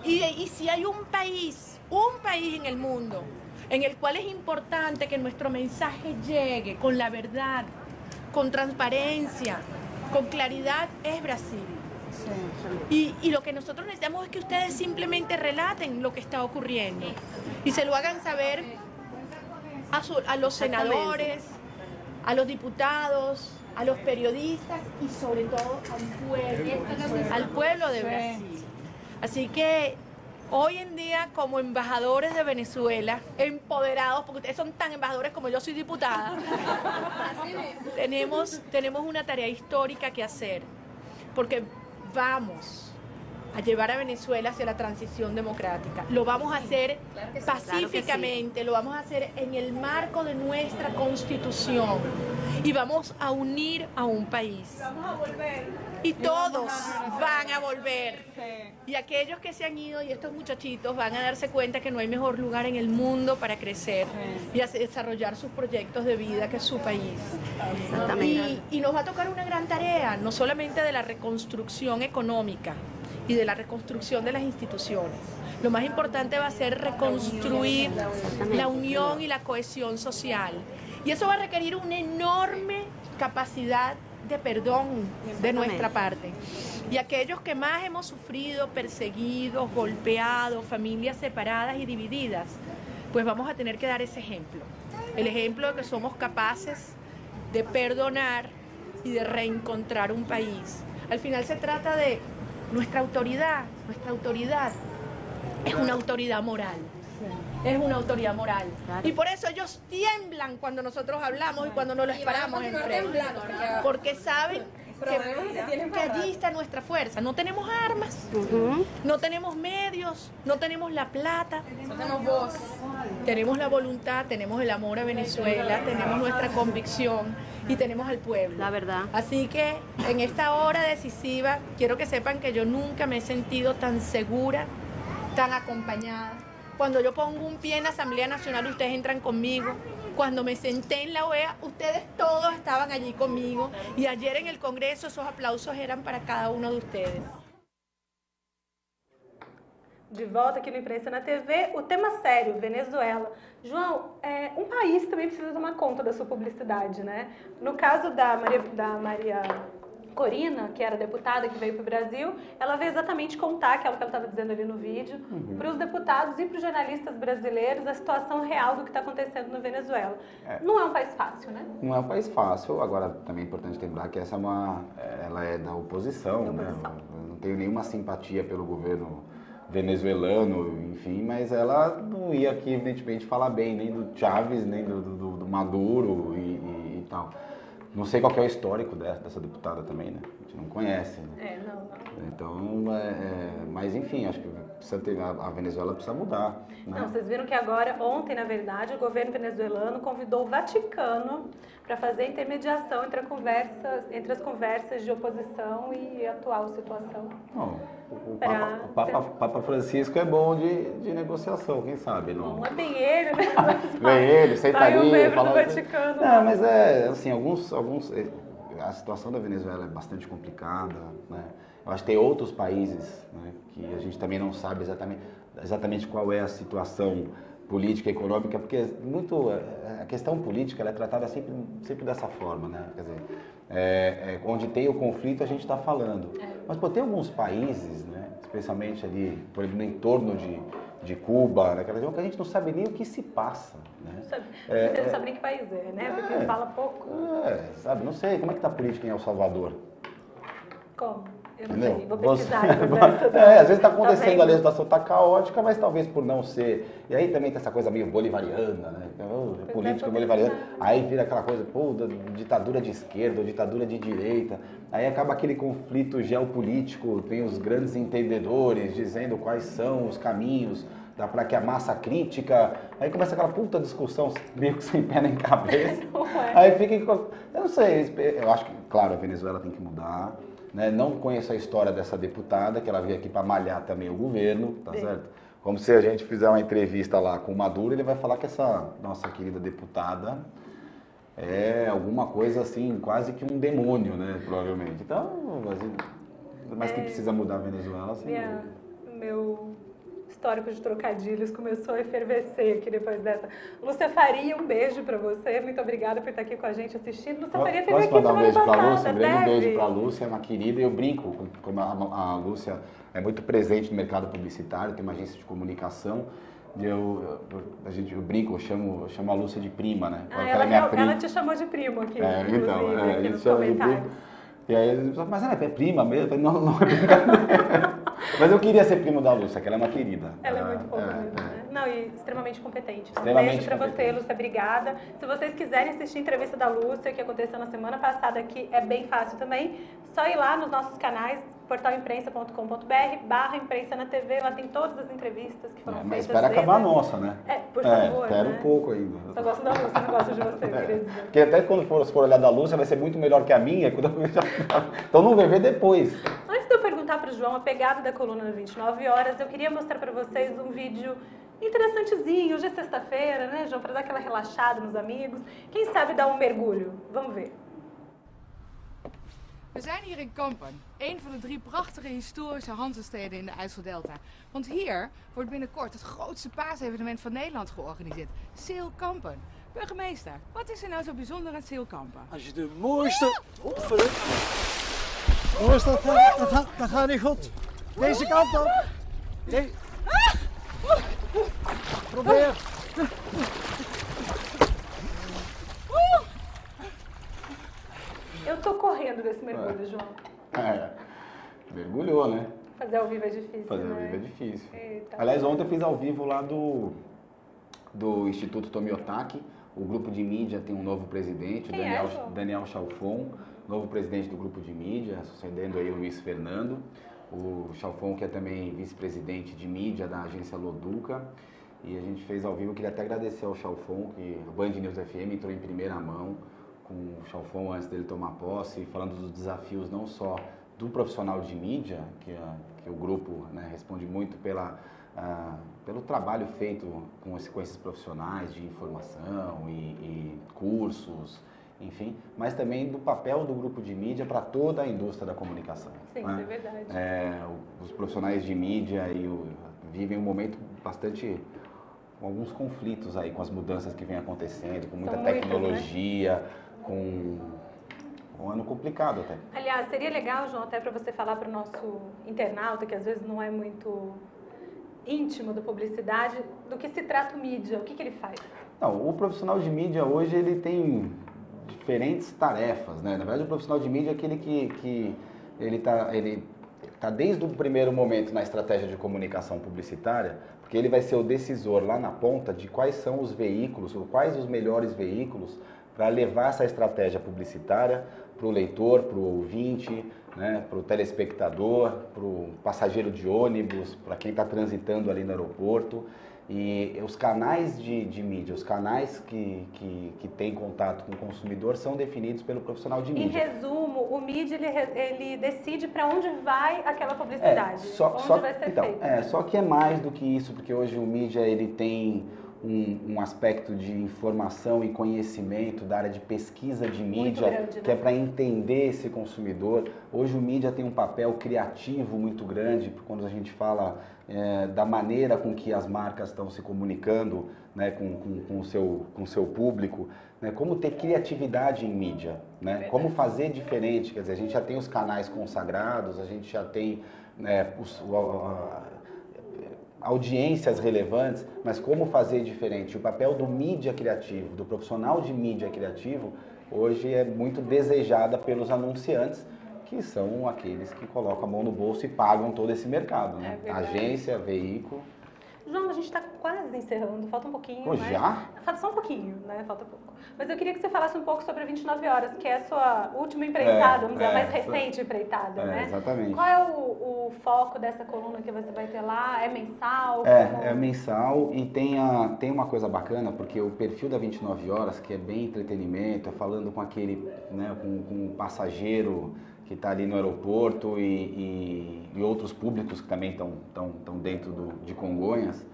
L: Y si hay un país en el mundo en el cual es importante que nuestro mensaje llegue con la verdad, con transparencia, con claridad, es Brasil. Y lo que nosotros necesitamos es que ustedes simplemente relaten lo que está ocurriendo y se lo hagan saber a los senadores, a los diputados, a los periodistas y sobre todo al pueblo de Brasil. Así que hoy en día, como embajadores de Venezuela, empoderados, porque ustedes son tan embajadores como yo soy diputada, tenemos una tarea histórica que hacer, porque vamos a llevar a Venezuela hacia la transición democrática. Lo vamos a hacer pacíficamente, lo vamos a hacer en el marco de nuestra Constitución y vamos a unir a un país.
M: Vamos a volver.
L: Y todos van a volver. Y aquellos que se han ido y estos muchachitos van a darse cuenta que no hay mejor lugar en el mundo para crecer y desarrollar sus proyectos de vida que su país. Y nos va a tocar una gran tarea, no solamente de la reconstrucción económica y de la reconstrucción de las instituciones. Lo más importante va a ser reconstruir la unión y la cohesión social. Y eso va a requerir una enorme capacidad de perdón de nuestra parte. Y aquellos que más hemos sufrido, perseguidos, golpeados, familias separadas y divididas, pues vamos a tener que dar ese ejemplo. El ejemplo de que somos capaces de perdonar y de reencontrar un país. Al final se trata de nuestra autoridad es una autoridad moral. Es una autoridad moral. Claro. Y por eso ellos tiemblan cuando nosotros hablamos y cuando nos los paramos enfrente. Porque saben que allí está nuestra fuerza. No tenemos armas, no tenemos medios, no tenemos la plata. Tenemos voz. Tenemos la voluntad, tenemos el amor a Venezuela, tenemos nuestra convicción y tenemos al pueblo.
M: La verdad.
L: Así que en esta hora decisiva, quiero que sepan que yo nunca me he sentido tan segura, tan acompañada. Cuando yo pongo un pie en la Asamblea Nacional, ustedes entran conmigo. Cuando me senté en la OEA, ustedes todos estaban allí conmigo. Y ayer en el Congreso, esos aplausos eran para cada uno de ustedes.
A: De volta aqui no Imprensa na TV, o tema sério, Venezuela. João, um país também precisa tomar conta da sua publicidade, né? No caso da Maria Corina, que era deputada, que veio para o Brasil, ela veio exatamente contar aquilo que ela estava dizendo ali no vídeo, para os deputados e para os jornalistas brasileiros a situação real do que está acontecendo na Venezuela. Não é um país fácil, né?
B: Não é um país fácil, agora também é importante lembrar que essa ela é da oposição, né? Eu não tenho nenhuma simpatia pelo governo venezuelano, enfim, mas ela não ia aqui, evidentemente, falar bem nem do Chávez, nem do Maduro e tal. Não sei qual que é o histórico dessa deputada também, né? A gente não conhece, né?
A: Não.
B: Então, mas enfim, acho que a Venezuela precisa mudar, né?
A: Não, vocês viram que agora, ontem, na verdade, o governo venezuelano convidou o Vaticano para fazer intermediação entre as conversas de oposição e a atual situação.
B: Não, o Papa Francisco é bom de negociação, quem sabe?
A: Não é bem ele, né?
B: Bem ele, sentaria,
A: fala do Vaticano.
B: Não, mas assim, a situação da Venezuela é bastante complicada, né? Eu acho que tem outros países, né, que a gente também não sabe exatamente qual é a situação política e econômica, porque a questão política ela é tratada sempre dessa forma, né? Quer dizer, onde tem o conflito a gente está falando. Mas tem alguns países, né, especialmente ali, por exemplo, no entorno de Cuba, naquela região, que a gente não sabe nem o que se passa, né?
A: Você não sabe nem que país né? Porque fala pouco.
B: Sabe, não sei, como é que está a política em El Salvador?
A: Como? Eu não sei, vou pesquisar. Às
B: vezes está acontecendo ali, a situação está caótica, mas talvez por não ser. E aí também tem essa coisa meio bolivariana, né? Política bolivariana. Aí vira aquela coisa, pô, ditadura de esquerda, ou ditadura de direita. Aí acaba aquele conflito geopolítico, tem os grandes entendedores dizendo quais são os caminhos para que a massa crítica, aí começa aquela puta discussão meio que sem pé nem cabeça, aí fica, eu não sei, eu acho que, claro, a Venezuela tem que mudar, né? Não conheço a história dessa deputada, que ela veio aqui para malhar também o governo, tá certo? Como se a gente fizer uma entrevista lá com o Maduro, ele vai falar que essa nossa querida deputada é alguma coisa assim, quase que um demônio, né, provavelmente. Então, mas que precisa mudar a Venezuela, assim.
A: Meu histórico de trocadilhos começou a efervescer aqui depois dessa. Lúcia Faria, um beijo pra você. Muito obrigada por estar aqui com a gente assistindo. Lúcia Faria teve aqui
B: mandar um beijo pra Lúcia? Um grande beijo pra Lúcia, é uma querida. Eu brinco, como a Lúcia é muito presente no mercado publicitário, tem uma agência de comunicação. Eu brinco, eu chamo a Lúcia de prima, né?
A: Ela te chamou de primo aqui, aqui nos comentários.
B: E aí eles falam, mas ela é prima mesmo? Não é brincadeira. Mas eu queria ser primo da Lúcia, que ela é uma querida.
A: Ela é muito fofa mesmo, né? Não, e extremamente competente. Um beijo pra você, Lúcia, obrigada. Se vocês quiserem assistir a entrevista da Lúcia, que aconteceu na semana passada aqui, é bem fácil também. Só ir lá nos nossos canais, portalimprensa.com.br/imprensa na TV, lá tem todas as entrevistas que foram feitas.
B: Mas espera acabar a nossa, né?
A: Por favor,
B: espera um pouco ainda.
A: Só gosto da Lúcia, não gosto de você, queria dizer.
B: Porque até quando for olhar da Lúcia, vai ser muito melhor que a minha. Então não vai ver depois.
A: Antes de eu perguntar para o João a pegada da coluna no 29 horas, eu queria mostrar para vocês um vídeo interessantezinho. Hoje é sexta-feira, né, João? Para dar aquela relaxada nos amigos. Quem sabe dar um mergulho? Vamos ver.
N: We zijn hier in Kampen, een van de 3 prachtige historische Hansesteden in de IJsseldelta. Want hier wordt binnenkort het grootste paasevenement van Nederland georganiseerd, Zeelkampen. Burgemeester, wat is er nou zo bijzonder aan Zeelkampen?
O: Als je de mooiste... Mooiste, dat gaat niet goed. Deze kant dan. Probeer.
A: Eu tô correndo desse mergulho, João.
B: Mergulhou, né?
A: Fazer ao vivo é difícil,
B: Fazer ao vivo é difícil.
A: Eita.
B: Aliás, ontem eu fiz ao vivo lá do Instituto Tomiotaki. O grupo de mídia tem um novo presidente, Daniel Chalfon, novo presidente do grupo de mídia, sucedendo aí o Luiz Fernando. O Chalfon, que é também vice-presidente de mídia da agência Loduca. E a gente fez ao vivo. Eu queria até agradecer ao Chalfon, que a Band News FM entrou em primeira mão com o Chalfon antes dele tomar posse, falando dos desafios não só do profissional de mídia, que o grupo, né, responde muito pelo trabalho feito com esses profissionais de informação e cursos, enfim, mas também do papel do grupo de mídia para toda a indústria da comunicação.
A: Sim,
B: né?
A: Isso é verdade.
B: Os profissionais de mídia vivem um momento bastante... com alguns conflitos aí, com as mudanças que vem acontecendo, com muita tecnologia, né? Com um ano complicado até.
A: Aliás, seria legal, João, até para você falar para o nosso internauta, que às vezes não é muito íntimo da publicidade, do que se trata o mídia, o que ele faz?
B: Não, o profissional de mídia hoje ele tem diferentes tarefas, né? Na verdade, o profissional de mídia é aquele que ele tá desde o primeiro momento na estratégia de comunicação publicitária, porque ele vai ser o decisor lá na ponta de quais são os veículos, ou quais os melhores veículos para levar essa estratégia publicitária para o leitor, para o ouvinte, né, para o telespectador, para o passageiro de ônibus, para quem está transitando ali no aeroporto. E os canais de mídia, os canais que têm contato com o consumidor são definidos pelo profissional de mídia.
A: Em resumo, o mídia ele decide para onde vai aquela publicidade, onde vai ser feito.
B: Só que é mais do que isso, porque hoje o mídia ele tem um aspecto de informação e conhecimento da área de pesquisa de mídia, grande, né? Que é para entender esse consumidor. Hoje o mídia tem um papel criativo muito grande, quando a gente fala da maneira com que as marcas estão se comunicando, né, com o seu público, né, como ter criatividade em mídia, né, como fazer diferente. Quer dizer, a gente já tem os canais consagrados, a gente já tem audiências relevantes, mas como fazer diferente? O papel do mídia criativo, do profissional de mídia criativo, hoje é muito desejada pelos anunciantes, que são aqueles que colocam a mão no bolso e pagam todo esse mercado, né? Agência, veículo.
A: João, a gente está quase encerrando, falta um pouquinho.
B: Pô, já?
A: Falta só um pouquinho, né? Falta pouco. Mas eu queria que você falasse um pouco sobre a 29 Horas, que é a sua última empreitada, vamos dizer, a mais recente empreitada, né?
B: Exatamente.
A: Qual é o foco dessa coluna que você vai ter lá? É mensal?
B: É mensal e tem uma coisa bacana, porque o perfil da 29 Horas, que é bem entretenimento, é falando com aquele, né, com o passageiro que está ali no aeroporto e outros públicos que também estão dentro de Congonhas,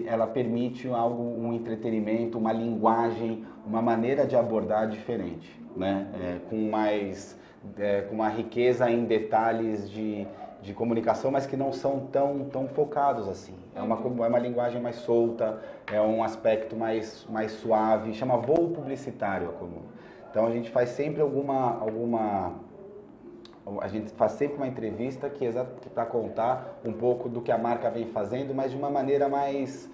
B: ela permite um entretenimento, uma linguagem, uma maneira de abordar diferente, né? Com uma riqueza em detalhes de comunicação, mas que não são tão focados assim. É uma linguagem mais solta, é um aspecto mais suave, chama voo publicitário a coluna. Então a gente faz sempre a gente faz sempre uma entrevista que para contar um pouco do que a marca vem fazendo, mas de uma maneira mais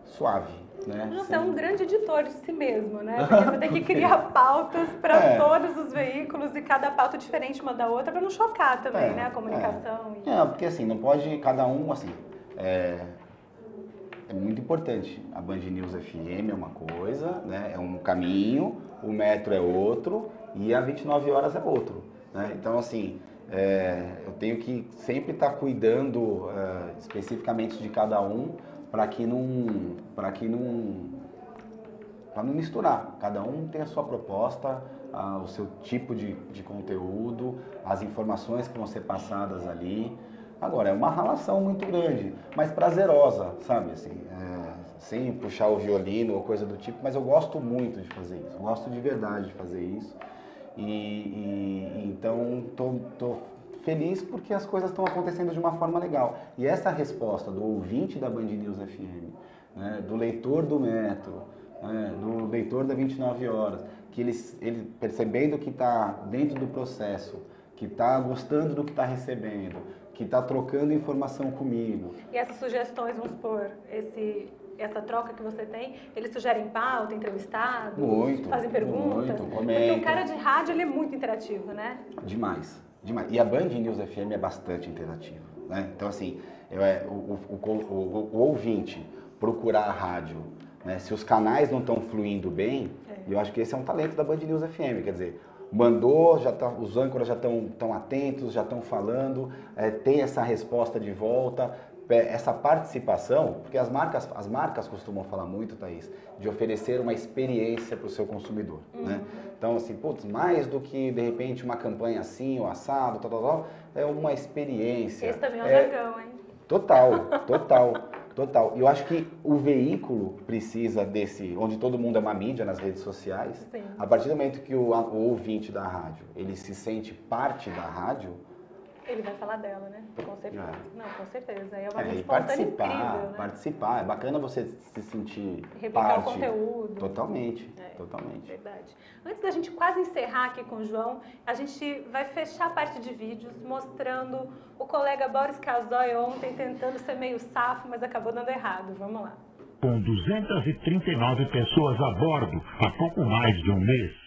B: suave, né?
A: Você é um grande editor de si mesmo, né? Porque você tem que criar pautas para todos os veículos e cada pauta diferente uma da outra para não chocar também, né? A comunicação.
B: Porque assim, não pode cada um, assim, é muito importante. A Band News FM é uma coisa, né? É um caminho, o Metro é outro e a 29 Horas é outro. Né? Então, assim, eu tenho que sempre estar cuidando especificamente de cada um para não misturar. Cada um tem a sua proposta, o seu tipo de conteúdo, as informações que vão ser passadas ali. Agora, é uma relação muito grande, mas prazerosa, sabe? Assim, sem puxar o violino ou coisa do tipo, mas eu gosto muito de fazer isso. Eu gosto de verdade de fazer isso. Então, tô feliz porque as coisas estão acontecendo de uma forma legal. E essa resposta do ouvinte da Band News FM, né, do leitor do Metro, né, do leitor da 29 Horas, que ele percebendo que está dentro do processo, que está gostando do que está recebendo, que está trocando informação comigo.
A: E essas sugestões, vamos supor, essa troca que você tem, eles sugerem pauta, entrevistados, fazem perguntas?
B: Muito,
A: porque o cara de rádio, ele é muito interativo, né?
B: Demais. E a Band News FM é bastante interativa, né? Então, assim, o ouvinte procurar a rádio, né? Se os canais não estão fluindo bem, eu acho que esse é um talento da Band News FM, quer dizer, mandou, os âncoras já estão atentos, já estão falando, tem essa resposta de volta, essa participação, porque as marcas costumam falar muito, Thaís, de oferecer uma experiência para o seu consumidor, né? Então, assim, mais do que, de repente, uma campanha assim, ou assado, é uma experiência.
A: Esse também é um jargão, hein?
B: Total. E eu acho que o veículo precisa onde todo mundo é uma mídia nas redes sociais.
A: Sim.
B: A partir do momento que o ouvinte da rádio, ele se sente parte da rádio,
A: ele vai falar dela, né? Com certeza. Não, com certeza. É uma
B: participar. É bacana você se sentir
A: replicar
B: parte.
A: O conteúdo.
B: Totalmente.
A: Verdade. Antes da gente quase encerrar aqui com o João, a gente vai fechar a parte de vídeos mostrando o colega Boris Casoy ontem tentando ser meio safo, mas acabou dando errado. Vamos lá.
P: Com 239 pessoas a bordo, há pouco mais de um mês.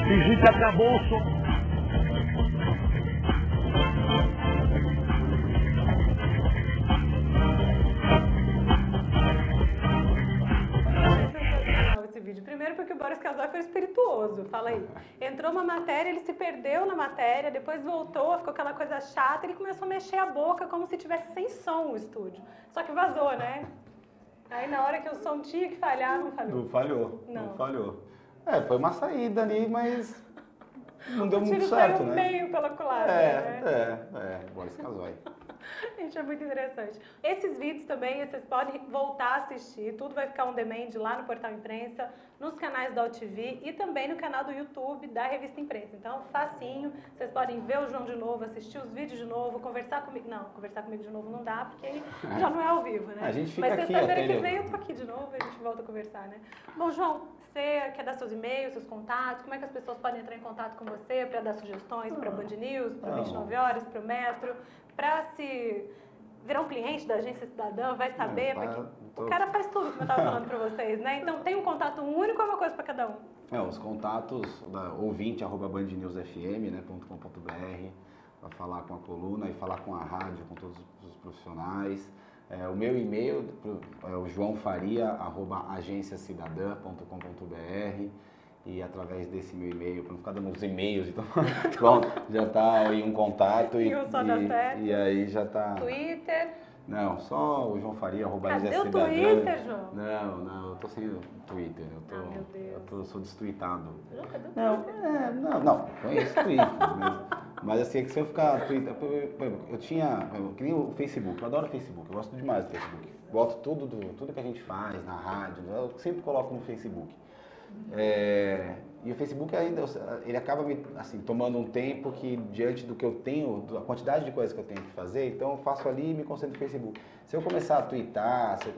P: Visita acabou-se.
A: Esse vídeo. Primeiro porque o Boris Casoy foi espirituoso, fala aí. Entrou uma matéria, ele se perdeu na matéria, depois voltou, ficou aquela coisa chata, ele começou a mexer a boca como se tivesse sem som o estúdio. Só que vazou, né? Aí na hora que o som tinha que falhar, não falhou.
B: Não falhou. Foi uma saída ali, mas não deu muito certo, né?
A: Meio pela culatra, né?
B: Boris Casoy.
A: Gente, é muito interessante. Esses vídeos também, vocês podem voltar a assistir, tudo vai ficar on demand lá no Portal Imprensa, nos canais da OTV e também no canal do YouTube da Revista Imprensa. Então, facinho, vocês podem ver o João de novo, assistir os vídeos de novo, conversar comigo. Não, conversar comigo de novo não dá, porque já não é ao vivo, né?
B: A gente fica
A: Mas
B: aqui
A: sexta-feira que vem eu tô aqui de novo e a gente volta a conversar, né? Bom, João, Você quer dar seus e-mails, seus contatos? Como é que as pessoas podem entrar em contato com você para dar sugestões para Band News, para 29 horas, para o Metro, para se virar um cliente da Agência Cidadã, vai saber, porque o cara faz tudo, como eu estava falando para vocês, né? Então tem um contato único ou uma coisa para cada um?
B: Os contatos da ouvinte@bandnewsfm.com.br para falar com a coluna e falar com a rádio, com todos os profissionais. O meu e-mail é o joaofaria@agenciacidadã.com.br e através desse meu e-mail, para não ficar dando os e-mails, então já está aí um contato e aí já está...
A: Twitter?
B: Não, só o João Faria,
A: Cadê o Twitter, João?
B: Não, eu tô sem Twitter,
A: meu Deus.
B: eu sou destruitado.
A: Cadê o
B: Twitter? Não, conheço o Twitter, mas assim, se eu ficar Twitter, eu tinha, que nem o Facebook, eu adoro o Facebook, eu gosto demais do Facebook. Boto tudo que a gente faz na rádio, eu sempre coloco no Facebook. E o Facebook ainda, ele acaba me, assim, tomando um tempo que diante do que eu tenho, da quantidade de coisas que eu tenho que fazer, então eu faço ali e me concentro no Facebook. Se eu começar a twittar, tô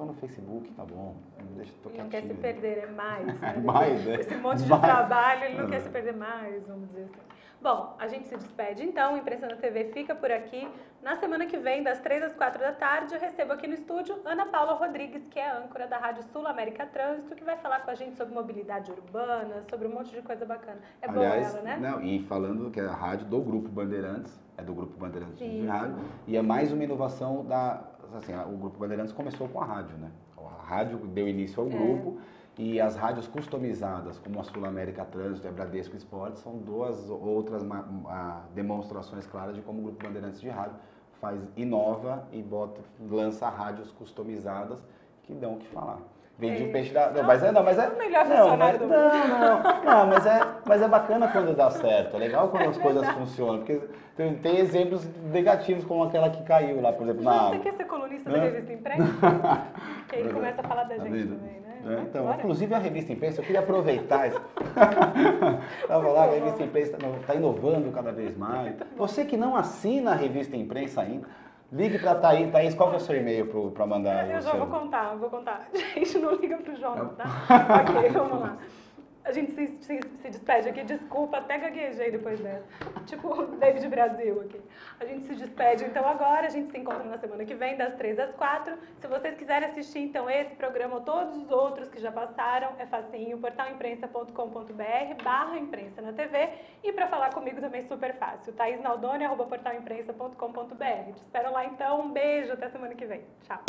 B: no Facebook, tá bom, deixa eu
A: não quer se perder, é mais. Né?
B: Mais, né?
A: Esse monte de trabalho, ele não quer se perder mais, vamos dizer assim. Bom, a gente se despede então, Imprensa na TV fica por aqui. Na semana que vem, das 3 às 4 da tarde, eu recebo aqui no estúdio Ana Paula Rodrigues, que é âncora da Rádio Sul América Trânsito, que vai falar com a gente sobre mobilidade urbana, sobre um monte de coisa bacana. Boa ela, né?
B: Não, e falando que é a rádio do Grupo Bandeirantes, de rádio, e é mais uma inovação o Grupo Bandeirantes começou com a rádio, né? A rádio deu início ao grupo. E as rádios customizadas, como a Sul América Trânsito e a Bradesco Esportes, são duas outras demonstrações claras de como o Grupo Bandeirantes de Rádio inova e lança rádios customizadas que dão o que falar. Vendi o peixe da... Mas é bacana quando dá certo, é legal quando as coisas funcionam, porque tem exemplos negativos como aquela que caiu lá, por exemplo, na água.
A: Você quer ser colunista da revista Imprensa? Que aí começa a falar da gente também, né?
B: Então, inclusive a revista Imprensa, eu queria aproveitar isso. Estava lá, a revista Imprensa está inovando cada vez mais. Você que não assina a revista Imprensa ainda, ligue para a Thaís, qual é o seu e-mail para mandar?
A: Eu já vou contar. Gente, não liga para o João, não, tá? Ok, vamos lá. A gente se despede aqui, desculpa, até gaguejei depois dessa. Tipo David Brasil aqui. A gente se despede então agora, a gente se encontra na semana que vem, das 3 às 4. Se vocês quiserem assistir então esse programa ou todos os outros que já passaram, é facinho, portalimprensa.com.br/imprensa na TV. E para falar comigo também super fácil, thaisnaldoni@portalimprensa.com.br. Te espero lá então, um beijo, até semana que vem. Tchau.